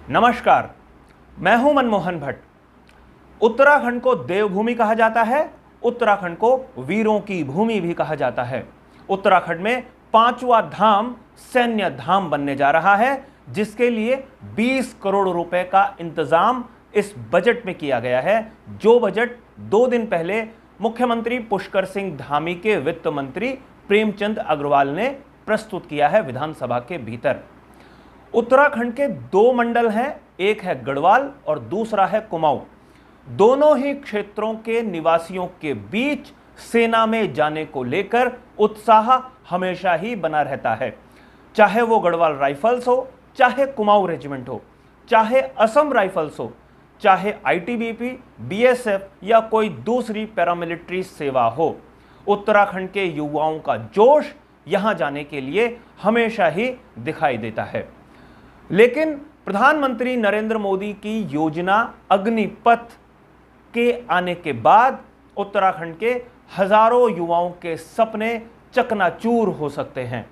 नमस्कार, मैं हूं मनमोहन भट्ट। उत्तराखंड को देवभूमि कहा जाता है, उत्तराखंड को वीरों की भूमि भी कहा जाता है। उत्तराखंड में पांचवा धाम सैन्य धाम बनने जा रहा है, जिसके लिए 20 करोड़ रुपए का इंतजाम इस बजट में किया गया है, जो बजट 2 दिन पहले मुख्यमंत्री पुष्कर सिंह धामी के वित्त मंत्री प्रेमचंद अग्रवाल ने प्रस्तुत किया है विधानसभा के भीतर। उत्तराखंड के 2 मंडल हैं, एक है गढ़वाल और दूसरा है कुमाऊं। दोनों ही क्षेत्रों के निवासियों के बीच सेना में जाने को लेकर उत्साह हमेशा ही बना रहता है। चाहे वो गढ़वाल राइफल्स हो, चाहे कुमाऊं रेजिमेंट हो, चाहे असम राइफल्स हो, चाहे आईटीबीपी, बीएसएफ या कोई दूसरी पैरामिलिट्री सेवा हो, उत्तराखंड के युवाओं का जोश यहां जाने के लिए हमेशा ही दिखाई देता है। लेकिन प्रधानमंत्री नरेंद्र मोदी की योजना अग्निपथ के आने के बाद उत्तराखंड के हजारों युवाओं के सपने चकनाचूर हो सकते हैं।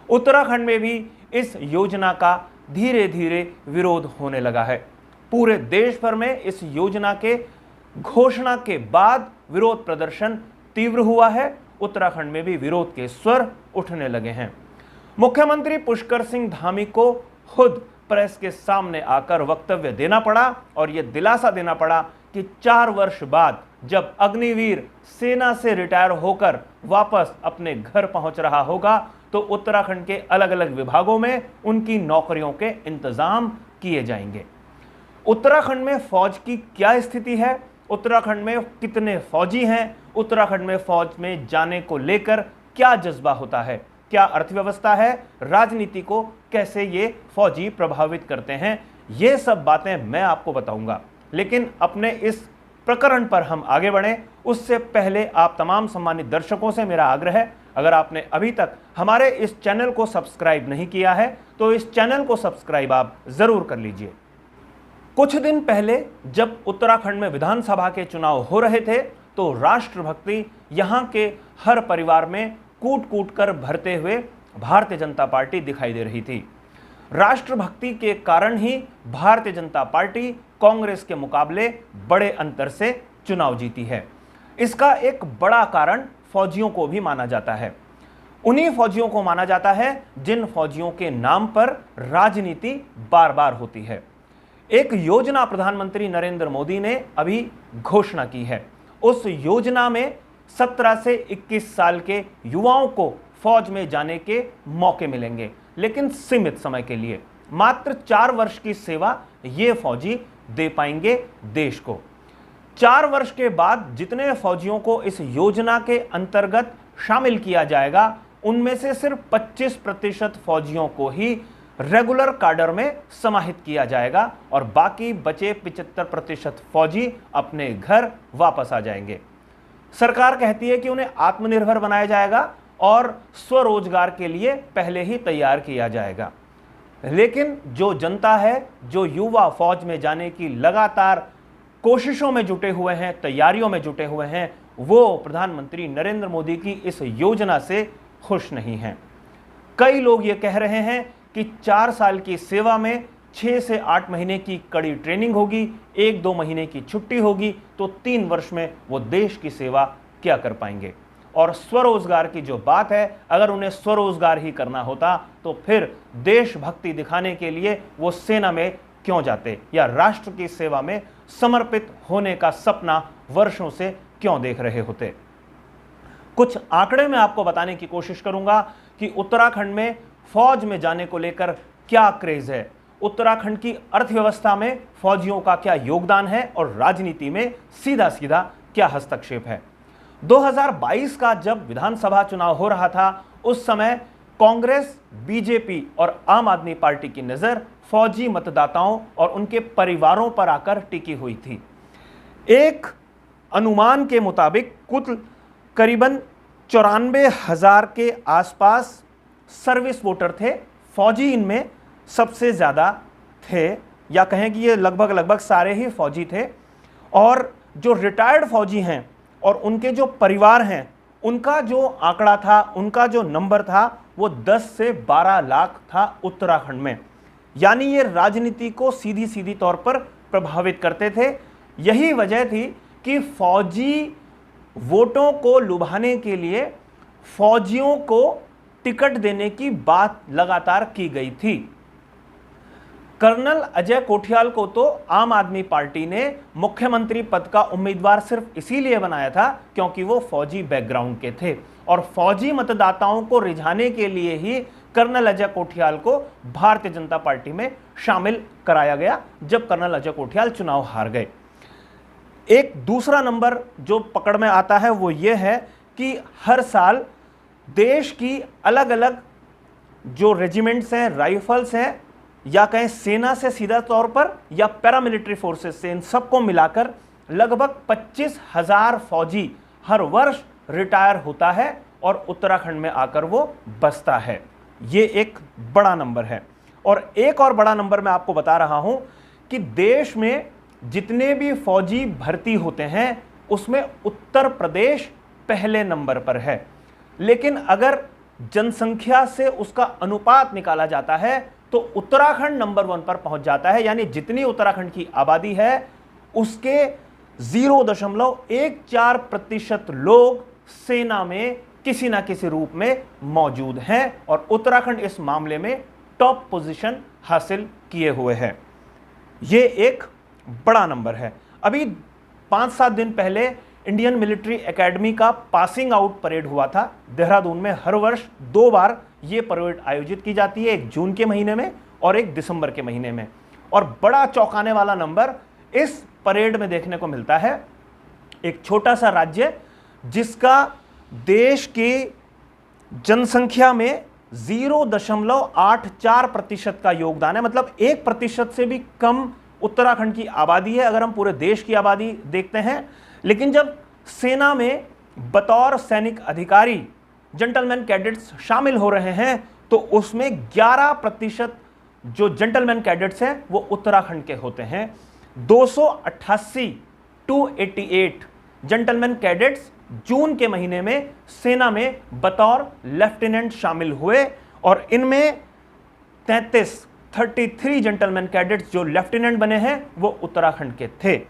उत्तराखंड में भी इस योजना का धीरे धीरे विरोध होने लगा है। पूरे देश भर में इस योजना के घोषणा के बाद विरोध प्रदर्शन तीव्र हुआ है। उत्तराखंड में भी विरोध के स्वर उठने लगे हैं। मुख्यमंत्री पुष्कर सिंह धामी को खुद प्रेस के सामने आकर वक्तव्य देना पड़ा और यह दिलासा देना पड़ा कि 4 वर्ष बाद जब अग्निवीर सेना से रिटायर होकर वापस अपने घर पहुंच रहा होगा तो उत्तराखंड के अलग अलग विभागों में उनकी नौकरियों के इंतजाम किए जाएंगे। उत्तराखंड में फौज की क्या स्थिति है, उत्तराखंड में कितने फौजी हैं, उत्तराखंड में फौज में जाने को लेकर क्या जज्बा होता है, क्या अर्थव्यवस्था है, राजनीति को कैसे ये फौजी प्रभावित करते हैं, ये सब बातें मैं आपको बताऊंगा। लेकिन अपने इस प्रकरण पर हम आगे बढ़ें उससे पहले आप तमाम सम्मानित दर्शकों से मेरा आग्रह है, अगर आपने अभी तक हमारे इस चैनल को सब्सक्राइब नहीं किया है तो इस चैनल को सब्सक्राइब आप जरूर कर लीजिए। कुछ दिन पहले जब उत्तराखंड में विधानसभा के चुनाव हो रहे थे तो राष्ट्रभक्ति यहां के हर परिवार में कूट कूट कर भरते हुए भारतीय जनता पार्टी दिखाई दे रही थी। राष्ट्रभक्ति के कारण ही भारतीय जनता पार्टी कांग्रेस के मुकाबले बड़े अंतर से चुनाव जीती है। इसका एक बड़ा कारण फौजियों को भी माना जाता है। उन्हीं फौजियों को माना जाता है जिन फौजियों के नाम पर राजनीति बार बार होती है। एक योजना प्रधानमंत्री नरेंद्र मोदी ने अभी घोषणा की है। उस योजना में 17 से 21 साल के युवाओं को फौज में जाने के मौके मिलेंगे, लेकिन सीमित समय के लिए। मात्र 4 वर्ष की सेवा ये फौजी दे पाएंगे देश को। 4 वर्ष के बाद जितने फौजियों को इस योजना के अंतर्गत शामिल किया जाएगा, उनमें से सिर्फ 25% फौजियों को ही रेगुलर काडर में समाहित किया जाएगा और बाकी बचे 75% फौजी अपने घर वापस आ जाएंगे। सरकार कहती है कि उन्हें आत्मनिर्भर बनाया जाएगा और स्वरोजगार के लिए पहले ही तैयार किया जाएगा। लेकिन जो जनता है, जो युवा फौज में जाने की लगातार कोशिशों में जुटे हुए हैं, तैयारियों में जुटे हुए हैं, वो प्रधानमंत्री नरेंद्र मोदी की इस योजना से खुश नहीं हैं। कई लोग ये कह रहे हैं कि 4 साल की सेवा में 6 से 8 महीने की कड़ी ट्रेनिंग होगी, 1-2 महीने की छुट्टी होगी, तो 3 वर्ष में वो देश की सेवा क्या कर पाएंगे। और स्वरोजगार की जो बात है, अगर उन्हें स्वरोजगार ही करना होता तो फिर देशभक्ति दिखाने के लिए वो सेना में क्यों जाते या राष्ट्र की सेवा में समर्पित होने का सपना वर्षों से क्यों देख रहे होते। कुछ आंकड़े मैं आपको बताने की कोशिश करूंगा कि उत्तराखंड में फौज में जाने को लेकर क्या क्रेज है, उत्तराखंड की अर्थव्यवस्था में फौजियों का क्या योगदान है और राजनीति में सीधा सीधा क्या हस्तक्षेप है। 2022 का जब विधानसभा चुनाव हो रहा था, उस समय कांग्रेस, बीजेपी और आम आदमी पार्टी की नजर फौजी मतदाताओं और उनके परिवारों पर आकर टिकी हुई थी। एक अनुमान के मुताबिक कुल करीबन 94,000 के आसपास सर्विस वोटर थे। फौजी इनमें सबसे ज़्यादा थे, या कहें कि ये लगभग सारे ही फौजी थे। और जो रिटायर्ड फौजी हैं और उनके जो परिवार हैं, उनका जो आंकड़ा था, उनका जो नंबर था, वो 10 से 12 लाख था उत्तराखंड में। यानी ये राजनीति को सीधी सीधी तौर पर प्रभावित करते थे। यही वजह थी कि फौजी वोटों को लुभाने के लिए फौजियों को टिकट देने की बात लगातार की गई थी। कर्नल अजय कोठियाल को तो आम आदमी पार्टी ने मुख्यमंत्री पद का उम्मीदवार सिर्फ इसीलिए बनाया था क्योंकि वो फौजी बैकग्राउंड के थे, और फौजी मतदाताओं को रिझाने के लिए ही कर्नल अजय कोठियाल को भारतीय जनता पार्टी में शामिल कराया गया जब कर्नल अजय कोठियाल चुनाव हार गए। एक दूसरा नंबर जो पकड़ में आता है वो ये है कि हर साल देश की अलग अलग जो रेजिमेंट्स हैं, राइफल्स हैं, या कहें सेना से सीधा तौर पर या पैरामिलिट्री फोर्सेस से, इन सबको मिलाकर लगभग 25,000 फौजी हर वर्ष रिटायर होता है और उत्तराखंड में आकर वो बसता है। ये एक बड़ा नंबर है। और एक और बड़ा नंबर मैं आपको बता रहा हूं कि देश में जितने भी फौजी भर्ती होते हैं उसमें उत्तर प्रदेश पहले नंबर पर है, लेकिन अगर जनसंख्या से उसका अनुपात निकाला जाता है तो उत्तराखंड नंबर 1 पर पहुंच जाता है। यानी जितनी उत्तराखंड की आबादी है उसके 0.14% लोग सेना में किसी ना किसी रूप में मौजूद हैं और उत्तराखंड इस मामले में टॉप पोजीशन हासिल किए हुए है। यह एक बड़ा नंबर है। अभी 5-7 दिन पहले इंडियन मिलिट्री एकेडमी का पासिंग आउट परेड हुआ था देहरादून में। हर वर्ष 2 बार यह परेड आयोजित की जाती है, एक जून के महीने में और एक दिसंबर के महीने में। और बड़ा चौंकाने वाला नंबर इस परेड में देखने को मिलता है। एक छोटा सा राज्य जिसका देश की जनसंख्या में 0.84% का योगदान है, मतलब 1% से भी कम उत्तराखंड की आबादी है अगर हम पूरे देश की आबादी देखते हैं। लेकिन जब सेना में बतौर सैनिक अधिकारी जेंटलमैन कैडेट्स शामिल हो रहे हैं तो उसमें 11% जो जेंटलमैन कैडेट्स हैं वो उत्तराखंड के होते हैं। 288 जेंटलमैन कैडेट्स जून के महीने में सेना में बतौर लेफ्टिनेंट शामिल हुए और इनमें 33 जेंटलमैन कैडेट्स जो लेफ्टिनेंट बने हैं वो उत्तराखंड के थे।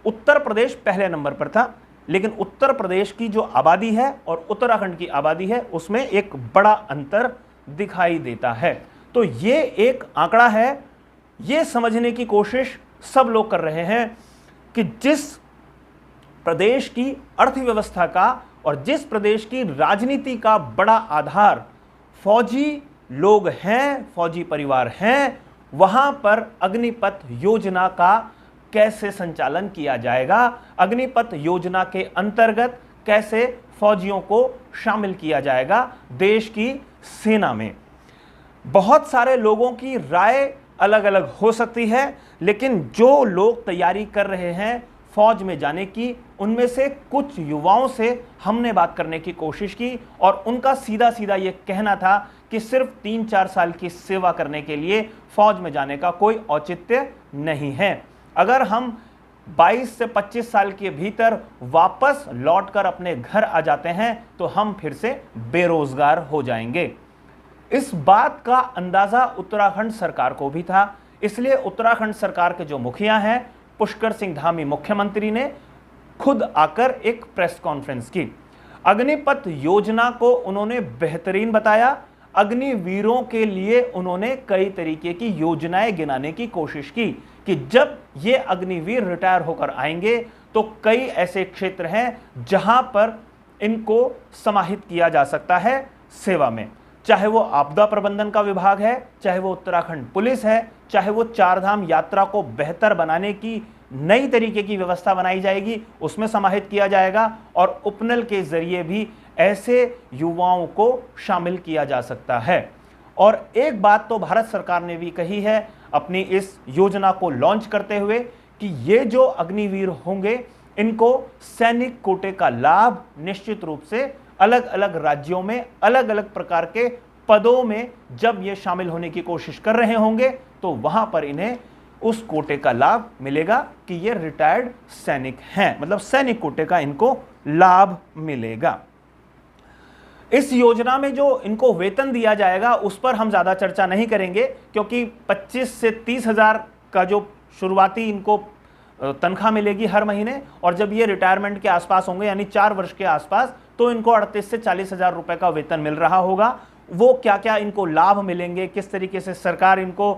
उत्तर प्रदेश पहले नंबर पर था, लेकिन उत्तर प्रदेश की जो आबादी है और उत्तराखंड की आबादी है उसमें एक बड़ा अंतर दिखाई देता है। तो ये एक आंकड़ा है, ये समझने की कोशिश सब लोग कर रहे हैं कि जिस प्रदेश की अर्थव्यवस्था का और जिस प्रदेश की राजनीति का बड़ा आधार फौजी लोग हैं, फौजी परिवार हैं, वहां पर अग्निपथ योजना का कैसे संचालन किया जाएगा, अग्निपथ योजना के अंतर्गत कैसे फौजियों को शामिल किया जाएगा देश की सेना में। बहुत सारे लोगों की राय अलग अलग हो सकती है, लेकिन जो लोग तैयारी कर रहे हैं फौज में जाने की, उनमें से कुछ युवाओं से हमने बात करने की कोशिश की और उनका सीधा सीधा ये कहना था कि सिर्फ 3-4 साल की सेवा करने के लिए फौज में जाने का कोई औचित्य नहीं है। अगर हम 22 से 25 साल के भीतर वापस लौटकर अपने घर आ जाते हैं तो हम फिर से बेरोजगार हो जाएंगे। इस बात का अंदाजा उत्तराखंड सरकार को भी था, इसलिए उत्तराखंड सरकार के जो मुखिया हैं पुष्कर सिंह धामी मुख्यमंत्री ने खुद आकर एक प्रेस कॉन्फ्रेंस की। अग्निपथ योजना को उन्होंने बेहतरीन बताया। अग्निवीरों के लिए उन्होंने कई तरीके की योजनाएं गिनाने की कोशिश की कि जब ये अग्निवीर रिटायर होकर आएंगे तो कई ऐसे क्षेत्र हैं जहां पर इनको समाहित किया जा सकता है सेवा में, चाहे वो आपदा प्रबंधन का विभाग है, चाहे वो उत्तराखंड पुलिस है, चाहे वो चारधाम यात्रा को बेहतर बनाने की नई तरीके की व्यवस्था बनाई जाएगी उसमें समाहित किया जाएगा और उपनल के जरिए भी ऐसे युवाओं को शामिल किया जा सकता है। और एक बात तो भारत सरकार ने भी कही है अपनी इस योजना को लॉन्च करते हुए कि ये जो अग्निवीर होंगे इनको सैनिक कोटे का लाभ निश्चित रूप से अलग अलग राज्यों में अलग अलग प्रकार के पदों में जब ये शामिल होने की कोशिश कर रहे होंगे तो वहां पर इन्हें उस कोटे का लाभ मिलेगा कि ये रिटायर्ड सैनिक हैं, मतलब सैनिक कोटे का इनको लाभ मिलेगा। इस योजना में जो इनको वेतन दिया जाएगा उस पर हम ज़्यादा चर्चा नहीं करेंगे, क्योंकि 25 से 30 हज़ार का जो शुरुआती इनको तनख्वाह मिलेगी हर महीने, और जब ये रिटायरमेंट के आसपास होंगे यानी 4 वर्ष के आसपास, तो इनको 38 से 40 हज़ार रुपये का वेतन मिल रहा होगा। वो क्या क्या इनको लाभ मिलेंगे, किस तरीके से सरकार इनको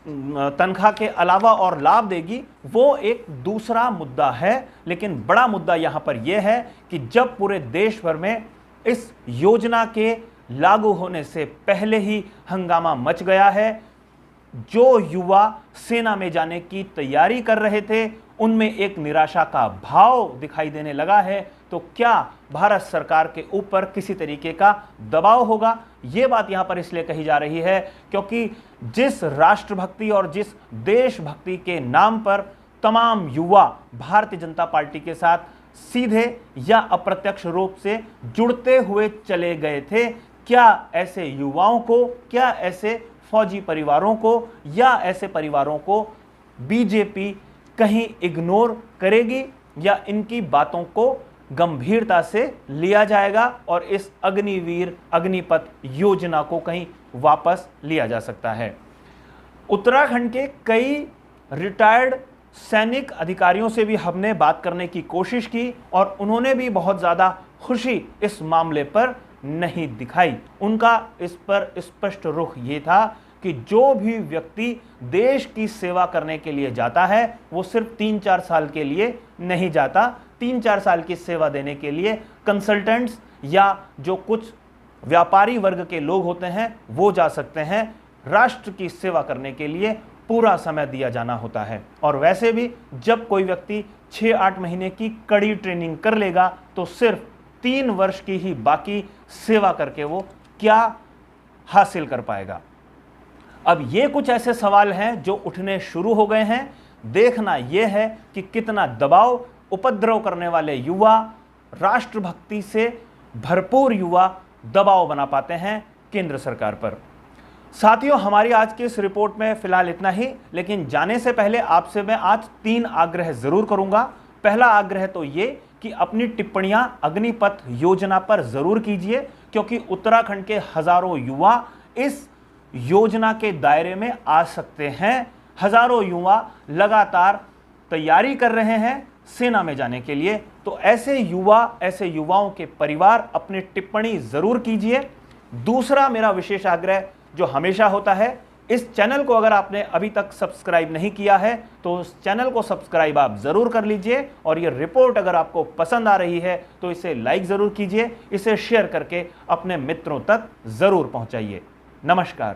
तनख्वाह के अलावा और लाभ देगी, वो एक दूसरा मुद्दा है। लेकिन बड़ा मुद्दा यहाँ पर यह है कि जब पूरे देश भर में इस योजना के लागू होने से पहले ही हंगामा मच गया है, जो युवा सेना में जाने की तैयारी कर रहे थे उनमें एक निराशा का भाव दिखाई देने लगा है, तो क्या भारत सरकार के ऊपर किसी तरीके का दबाव होगा? ये बात यहां पर इसलिए कही जा रही है क्योंकि जिस राष्ट्रभक्ति और जिस देशभक्ति के नाम पर तमाम युवा भारतीय जनता पार्टी के साथ सीधे या अप्रत्यक्ष रूप से जुड़ते हुए चले गए थे, क्या ऐसे युवाओं को, क्या ऐसे फौजी परिवारों को या ऐसे परिवारों को बीजेपी कहीं इग्नोर करेगी या इनकी बातों को गंभीरता से लिया जाएगा और इस अग्निवीर अग्निपथ योजना को कहीं वापस लिया जा सकता है? उत्तराखंड के कई रिटायर्ड सैनिक अधिकारियों से भी हमने बात करने की कोशिश की और उन्होंने भी बहुत ज़्यादा खुशी इस मामले पर नहीं दिखाई। उनका इस पर स्पष्ट रुख ये था कि जो भी व्यक्ति देश की सेवा करने के लिए जाता है वो सिर्फ 3-4 साल के लिए नहीं जाता। 3-4 साल की सेवा देने के लिए कंसल्टेंट्स या जो कुछ व्यापारी वर्ग के लोग होते हैं वो जा सकते हैं। राष्ट्र की सेवा करने के लिए पूरा समय दिया जाना होता है, और वैसे भी जब कोई व्यक्ति 6-8 महीने की कड़ी ट्रेनिंग कर लेगा तो सिर्फ 3 वर्ष की ही बाकी सेवा करके वो क्या हासिल कर पाएगा? अब ये कुछ ऐसे सवाल हैं जो उठने शुरू हो गए हैं। देखना यह है कि कितना दबाव उपद्रव करने वाले युवा, राष्ट्रभक्ति से भरपूर युवा दबाव बना पाते हैं केंद्र सरकार पर। साथियों, हमारी आज की इस रिपोर्ट में फिलहाल इतना ही, लेकिन जाने से पहले आपसे मैं आज 3 आग्रह जरूर करूंगा। पहला आग्रह तो ये कि अपनी टिप्पणियां अग्निपथ योजना पर जरूर कीजिए, क्योंकि उत्तराखंड के हजारों युवा इस योजना के दायरे में आ सकते हैं। हजारों युवा लगातार तैयारी कर रहे हैं सेना में जाने के लिए, तो ऐसे युवाओं के परिवार अपनी टिप्पणी जरूर कीजिए। दूसरा मेरा विशेष आग्रह जो हमेशा होता है, इस चैनल को अगर आपने अभी तक सब्सक्राइब नहीं किया है तो उस चैनल को सब्सक्राइब आप जरूर कर लीजिए, और ये रिपोर्ट अगर आपको पसंद आ रही है तो इसे लाइक जरूर कीजिए, इसे शेयर करके अपने मित्रों तक जरूर पहुंचाइए। नमस्कार।